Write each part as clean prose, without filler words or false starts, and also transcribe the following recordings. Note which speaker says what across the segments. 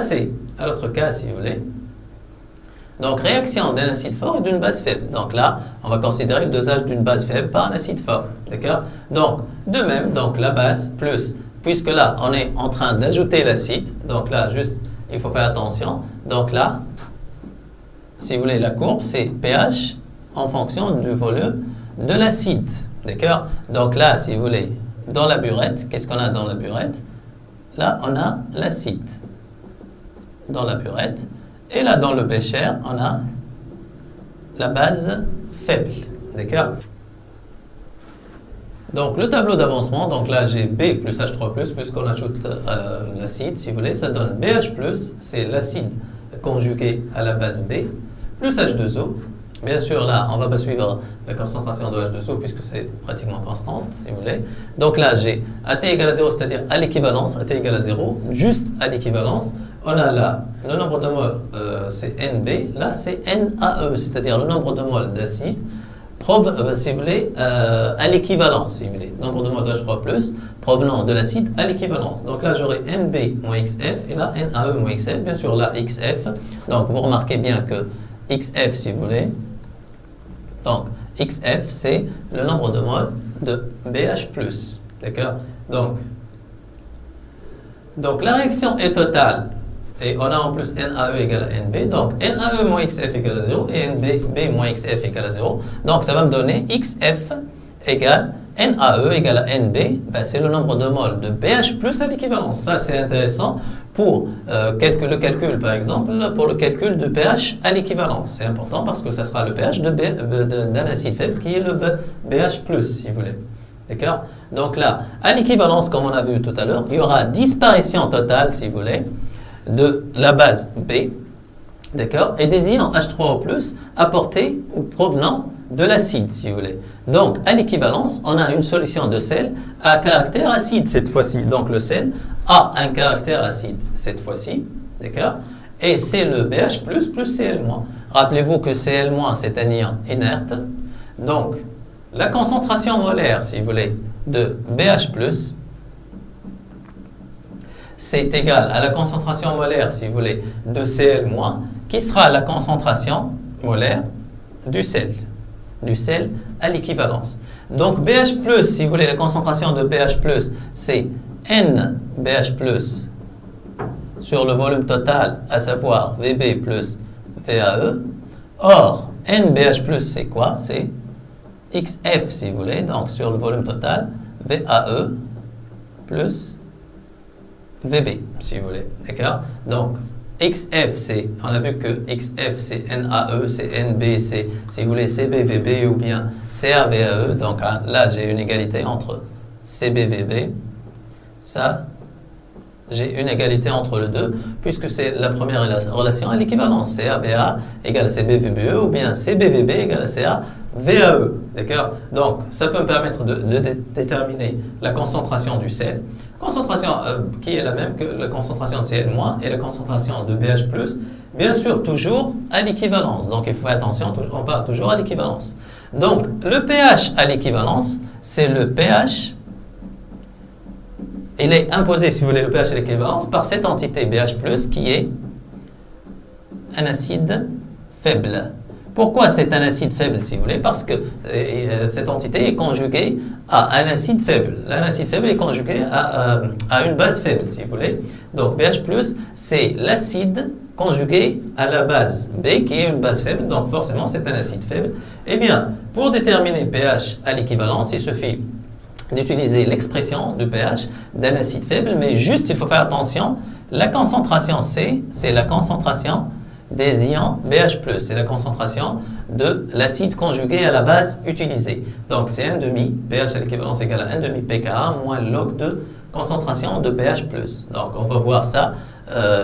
Speaker 1: passer à l'autre cas, si vous voulez. Donc, réaction d'un acide fort et d'une base faible. Donc là, on va considérer le dosage d'une base faible par un acide fort. D'accord? Donc, de même, donc la base plus, puisque là, on est en train d'ajouter l'acide. Donc là, juste, il faut faire attention. Donc là, si vous voulez, la courbe, c'est pH en fonction du volume de l'acide. D'accord? Donc là, si vous voulez, dans la burette, qu'est-ce qu'on a dans la burette? Là, on a l'acide dans la burette. Et là, dans le bécher, on a la base faible. D'accord? Donc, le tableau d'avancement, donc là, j'ai B plus H3+, puisqu'on ajoute l'acide, si vous voulez, ça donne BH+, c'est l'acide conjugué à la base B, plus H2O. Bien sûr, là, on ne va pas suivre la concentration de H2O, puisque c'est pratiquement constante, si vous voulez. Donc là, j'ai AT égale à 0, c'est-à-dire à l'équivalence, AT égale à 0, juste à l'équivalence. On a là, le nombre de moles, c'est NB, là, c'est NaE, c'est-à-dire le nombre de moles d'acide, si vous voulez, à l'équivalence, si vous voulez. Nombre de moles de H3+, provenant de l'acide à l'équivalence. Donc là, j'aurai NB moins XF, et là, NaE moins XF, bien sûr, là, XF. Donc, vous remarquez bien que XF, si vous voulez, donc, XF, c'est le nombre de moles de BH+. D'accord? Donc, la réaction est totale. Et on a en plus NaE égale à NB. Donc, NaE moins XF égale à 0 et NB moins XF égale à 0. Donc, ça va me donner XF égale NaE égale à NB. Ben, c'est le nombre de moles de BH+ à l'équivalence. Ça, c'est intéressant pour le calcul, par exemple, pour le calcul de pH à l'équivalence. C'est important parce que ça sera le pH d'un acide faible qui est le BH+, si vous voulez. D'accord? Donc là, à l'équivalence, comme on a vu tout à l'heure, il y aura disparition totale, si vous voulez, de la base B, d'accord, et des ions H3O+, apportés ou provenant de l'acide, si vous voulez. Donc, à l'équivalence, on a une solution de sel à caractère acide cette fois-ci. Donc, le sel a un caractère acide cette fois-ci, d'accord, et c'est le BH+, plus Cl-. Rappelez-vous que Cl-, c'est un ion inerte. Donc, la concentration molaire, si vous voulez, de BH+, c'est égal à la concentration molaire, si vous voulez, de Cl-, qui sera la concentration molaire du sel à l'équivalence. Donc, BH+, si vous voulez, la concentration de BH+, c'est NBH+, sur le volume total, à savoir VB plus VAE. Or, NBH+, c'est quoi? C'est XF, si vous voulez, donc sur le volume total, VAE plus VB, si vous voulez. D'accord? Donc, XF, c'est, on a vu que XF, c'est NaE, c'est NB, c'est, si vous voulez, CBVB ou bien CaVAE. Donc là, j'ai une égalité entre CBVB. Ça, j'ai une égalité entre les deux, puisque c'est la première relation à l'équivalence. CaVA égale à CBVBE ou bien CBVB égale à CaVAE. D'accord? Donc, ça peut me permettre de déterminer la concentration du sel. Concentration qui est la même que la concentration de Cl- et la concentration de BH+, bien sûr, toujours à l'équivalence. Donc, il faut faire attention, on parle toujours à l'équivalence. Donc, le pH à l'équivalence, c'est le pH, il est imposé, si vous voulez, le pH à l'équivalence par cette entité BH+, qui est un acide faible. Pourquoi c'est un acide faible, si vous voulez? Parce que cette entité est conjuguée à un acide faible. Un acide faible est conjugué à une base faible, si vous voulez. Donc, BH+, c'est l'acide conjugué à la base B, qui est une base faible. Donc, forcément, c'est un acide faible. Eh bien, pour déterminer pH à l'équivalence, il suffit d'utiliser l'expression de pH d'un acide faible. Mais juste, il faut faire attention, la concentration C, c'est la concentration des ions BH+, c'est la concentration de l'acide conjugué à la base utilisée. Donc, c'est 1,5, pH à l'équivalence égale à 1,5 pKa moins log de concentration de BH+. Donc, on va voir ça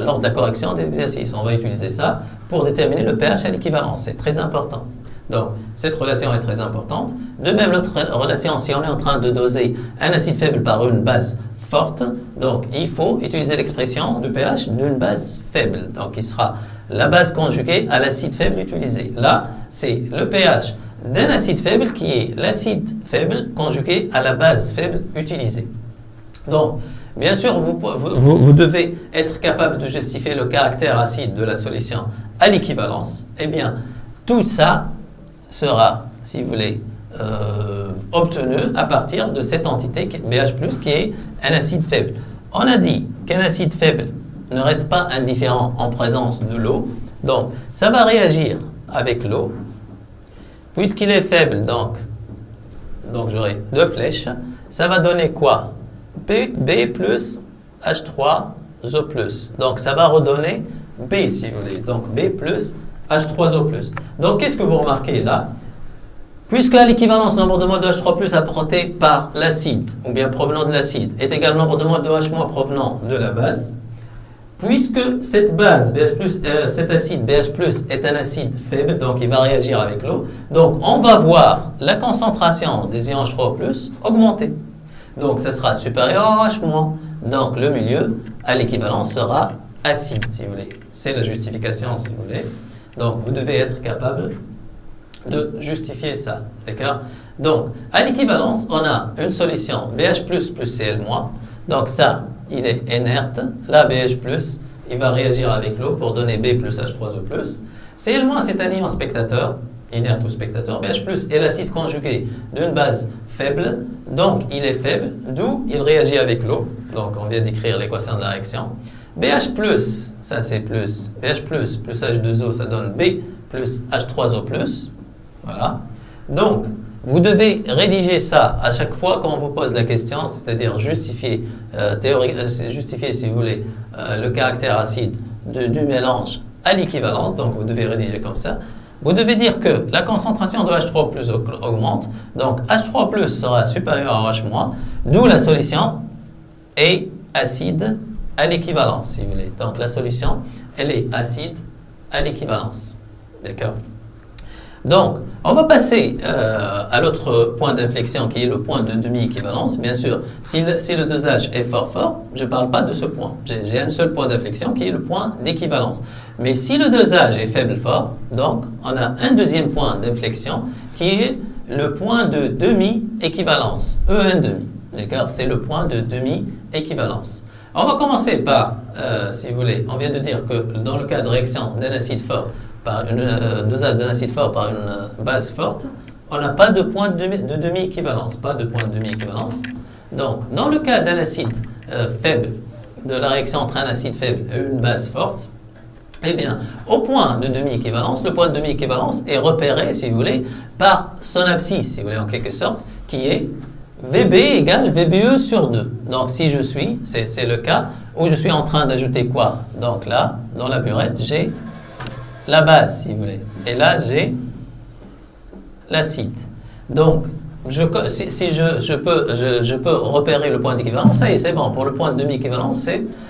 Speaker 1: lors de la correction des exercices. On va utiliser ça pour déterminer le pH à l'équivalence. C'est très important. Donc, cette relation est très importante. De même, l'autre relation, si on est en train de doser un acide faible par une base forte, donc il faut utiliser l'expression du pH d'une base faible. Donc, il sera la base conjuguée à l'acide faible utilisé. Là, c'est le pH d'un acide faible qui est l'acide faible conjugué à la base faible utilisée. Donc, Bien sûr, vous devez être capable de justifier le caractère acide de la solution à l'équivalence. Eh bien, tout ça sera, si vous voulez, obtenu à partir de cette entité BH+, qui est un acide faible. On a dit qu'un acide faible ne reste pas indifférent en présence de l'eau. Donc, ça va réagir avec l'eau. Puisqu'il est faible, donc j'aurai deux flèches. Ça va donner quoi? B plus H3O+. Donc, ça va redonner B, si vous voulez. Donc, B plus H3O+. Donc, qu'est-ce que vous remarquez là? Puisque l'équivalence nombre de moles de H3+ apporté par l'acide, ou bien provenant de l'acide, est égal au nombre de moles de H- provenant de la base, puisque cette base, cet acide BH+, est un acide faible, donc il va réagir avec l'eau, donc on va voir la concentration des ions H3+ augmenter. Donc ça sera supérieur à H-, donc le milieu à l'équivalence sera acide, si vous voulez. C'est la justification, si vous voulez. Donc vous devez être capable de justifier ça, d'accord? Donc, à l'équivalence, on a une solution BH+, plus Cl-. Donc ça, il est inerte. Là, BH+, il va réagir avec l'eau pour donner B plus H3O+. Cl-, c'est un ion spectateur, inerte ou spectateur. BH+, est l'acide conjugué d'une base faible. Donc, il est faible, d'où il réagit avec l'eau. Donc, on vient d'écrire l'équation de la réaction. BH+, ça c'est plus. BH+, plus H2O, ça donne B plus H3O+. Voilà. Donc, vous devez rédiger ça à chaque fois qu'on vous pose la question, c'est-à-dire justifier, justifier, si vous voulez, le caractère acide du mélange à l'équivalence. Donc, vous devez rédiger comme ça. Vous devez dire que la concentration de H3+ augmente. Donc, H3+ sera supérieur à H-, d'où la solution est acide à l'équivalence, si vous voulez. Donc, la solution, elle est acide à l'équivalence. D'accord? Donc, on va passer à l'autre point d'inflexion qui est le point de demi-équivalence. Bien sûr, si le dosage est fort, je ne parle pas de ce point. J'ai un seul point d'inflexion qui est le point d'équivalence. Mais si le dosage est faible-fort, donc on a un deuxième point d'inflexion qui est le point de demi-équivalence, E1,5. D'accord? C'est le point de demi-équivalence. On va commencer par, si vous voulez, on vient de dire que dans le cas de réaction d'un acide fort, par un dosage d'un acide fort par une base forte, on n'a pas de point de demi-équivalence. Pas de point de demi-équivalence. Donc, dans le cas d'un acide faible, de la réaction entre un acide faible et une base forte, eh bien, au point de demi-équivalence, le point de demi-équivalence est repéré, si vous voulez, par son abscisse, si vous voulez, en quelque sorte, qui est VB égale VBE sur 2. Donc, si je suis, c'est le cas où je suis en train d'ajouter quoi? Donc là, dans la burette, j'ai la base, si vous voulez. Et là, j'ai l'acide. Donc, si je peux repérer le point d'équivalence, ça y est, c'est bon. Pour le point de demi-équivalence,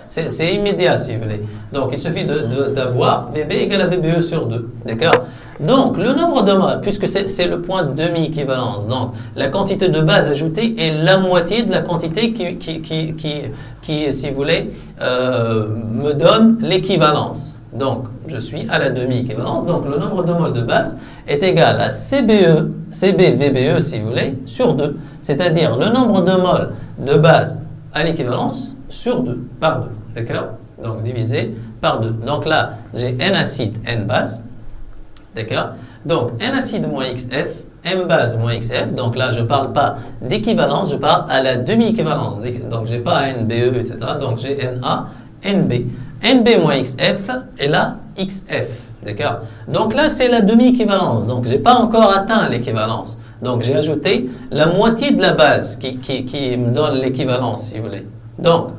Speaker 1: c'est immédiat, si vous voulez. Donc, il suffit d'avoir VB égale à VBE sur 2. D'accord? Donc, le nombre de moles, puisque c'est le point de demi-équivalence, donc la quantité de base ajoutée est la moitié de la quantité qui si vous voulez, me donne l'équivalence. Donc, je suis à la demi-équivalence. Donc, le nombre de moles de base est égal à CBVBE, si vous voulez, sur 2. C'est-à-dire le nombre de moles de base à l'équivalence sur 2, par 2. D'accord? Donc, divisé par 2. Donc là, j'ai N acide, N base. D'accord? Donc, N acide moins XF, M base moins XF. Donc là, je ne parle pas d'équivalence, je parle à la demi-équivalence. Donc, je n'ai pas NBE, etc. Donc, j'ai NA, NB. NB moins XF et là, XF. D'accord? Donc là, c'est la demi-équivalence. Donc, je n'ai pas encore atteint l'équivalence. Donc, j'ai ajouté la moitié de la base qui me donne l'équivalence, si vous voulez. Donc,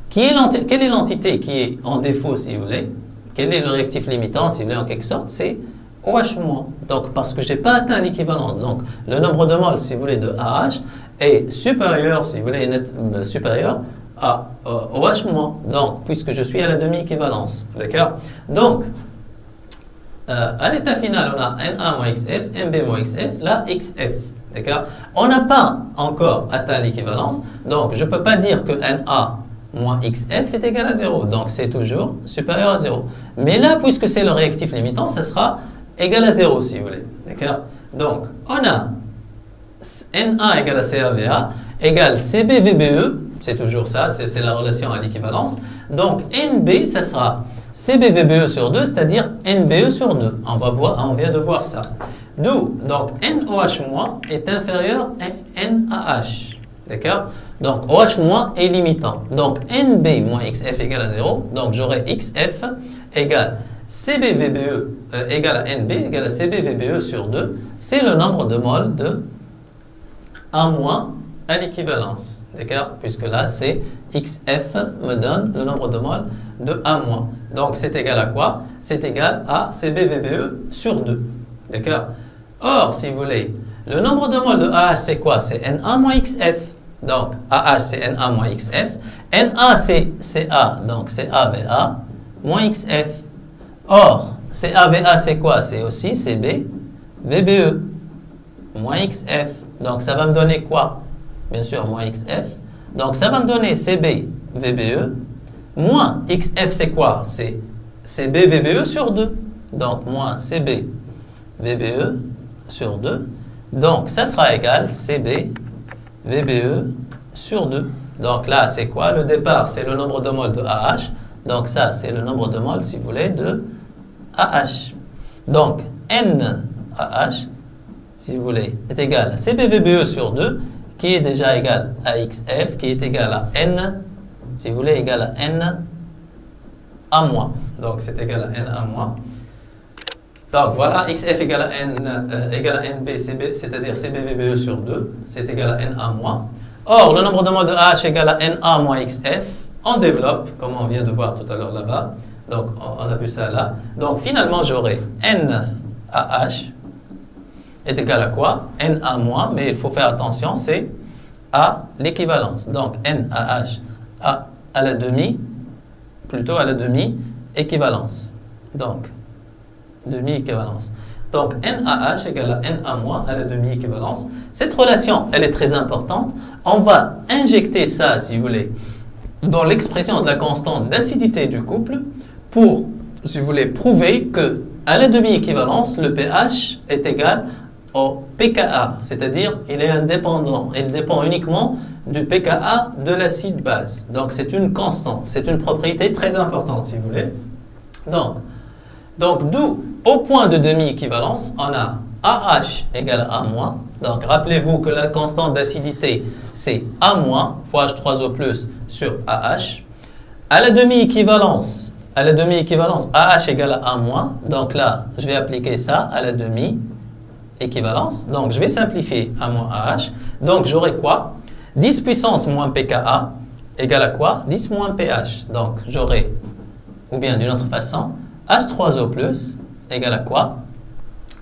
Speaker 1: quelle est l'entité qui est en défaut, si vous voulez? Quel est le réactif limitant, si vous voulez, en quelque sorte? C'est OH-. Donc, parce que je n'ai pas atteint l'équivalence. Donc, le nombre de moles, si vous voulez, de AH est supérieur, si vous voulez, supérieur à OH-. Donc, puisque je suis à la demi-équivalence. D'accord? Donc, à l'état final, on a NA moins XF, MB moins XF, là, XF. D'accord? On n'a pas encore atteint l'équivalence. Donc, je ne peux pas dire que NA moins XF est égal à 0. Donc, c'est toujours supérieur à 0. Mais là, puisque c'est le réactif limitant, ça sera égal à 0, si vous voulez. D'accord? Donc, on a NA égale à CAVA égale CBVBE c'est toujours ça, c'est la relation à l'équivalence. Donc NB, ça sera CBVBE sur 2, c'est-à-dire NBE sur 2. On vient de voir ça. D'où, donc NOH- est inférieur à NaH. D'accord? Donc OH- est limitant. Donc NB moins XF égale à 0. Donc j'aurai XF égale CBVBE égale à NB égale à CBVBE sur 2. C'est le nombre de moles de A- à l'équivalence. D'accord? Puisque là, c'est XF me donne le nombre de moles de A-. Donc, c'est égal à quoi? C'est égal à CBVBE sur 2. D'accord? Or, si vous voulez, le nombre de moles de AH, c'est quoi? C'est Na moins XF. Donc, AH, c'est Na moins XF. Na, c'est Ca, donc c'est CaVa moins XF. Or, CaVa, c'est quoi? C'est aussi CBVBE moins XF. Donc, ça va me donner quoi? Bien sûr, moins XF. Donc, ça va me donner CBVBE moins XF, c'est quoi? C'est CBVBE sur 2. Donc, moins CBVBE sur 2. Donc, ça sera égal CBVBE sur 2. Donc, là, c'est quoi? Le départ, c'est le nombre de moles de AH. Donc, ça, c'est le nombre de moles, si vous voulez, de AH. Donc, NaH, si vous voulez, est égal à CBVBE sur 2, qui est déjà égal à XF, qui est égal à N, si vous voulez, égal à N A-. Donc, c'est égal à N A-. Donc, voilà, XF égale à NB, c'est-à-dire CBVBE sur 2, c'est égal à N A-. Or, le nombre de moles de H égale à Na moins XF. On développe, comme on vient de voir tout à l'heure là-bas. Donc, on a vu ça là. Donc, finalement, j'aurai NaH est égal à quoi? Na-, mais il faut faire attention, c'est à l'équivalence. Donc, NaH à la demi, plutôt à la demi-équivalence. Donc, demi-équivalence. Donc, NaH égale à Na- à la demi-équivalence. Cette relation, elle est très importante. On va injecter ça, si vous voulez, dans l'expression de la constante d'acidité du couple pour, si vous voulez, prouver que à la demi-équivalence, le pH est égal au pKa, c'est-à-dire il est indépendant, il dépend uniquement du pKa de l'acide base. Donc c'est une constante, c'est une propriété très importante, si vous voulez. Donc d'où, au point de demi-équivalence, on a AH égale à A-. Donc rappelez-vous que la constante d'acidité, c'est A- fois H3O plus sur AH. À la demi-équivalence, AH égale à A-. Donc là, je vais appliquer ça à la demi-équivalence. Donc je vais simplifier A-AH. Donc j'aurai quoi? 10 puissance moins pKa égale à quoi? 10 moins pH. Donc j'aurai, ou bien d'une autre façon, H3O plus égale à quoi?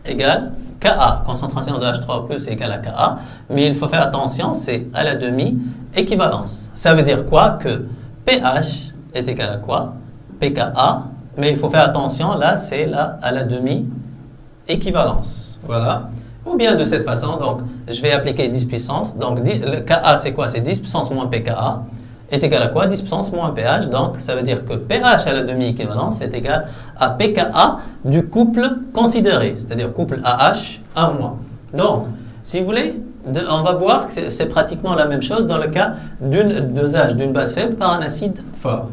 Speaker 1: Égale Ka. Concentration de H3O plus égale à Ka. Mais il faut faire attention, c'est à la demi-équivalence. Ça veut dire quoi? Que pH est égal à quoi? pKa. Mais il faut faire attention, là, c'est là à la demi-équivalence. Voilà. Ou bien de cette façon, donc, je vais appliquer 10 puissance. Donc, le Ka, c'est quoi? C'est 10 puissance moins pKa. Est égal à quoi? 10 puissance moins pH. Donc, ça veut dire que pH à la demi-équivalence est égal à pKa du couple considéré, c'est-à-dire couple AH, A-. Donc, si vous voulez, on va voir que c'est pratiquement la même chose dans le cas d'un dosage d'une base faible par un acide fort.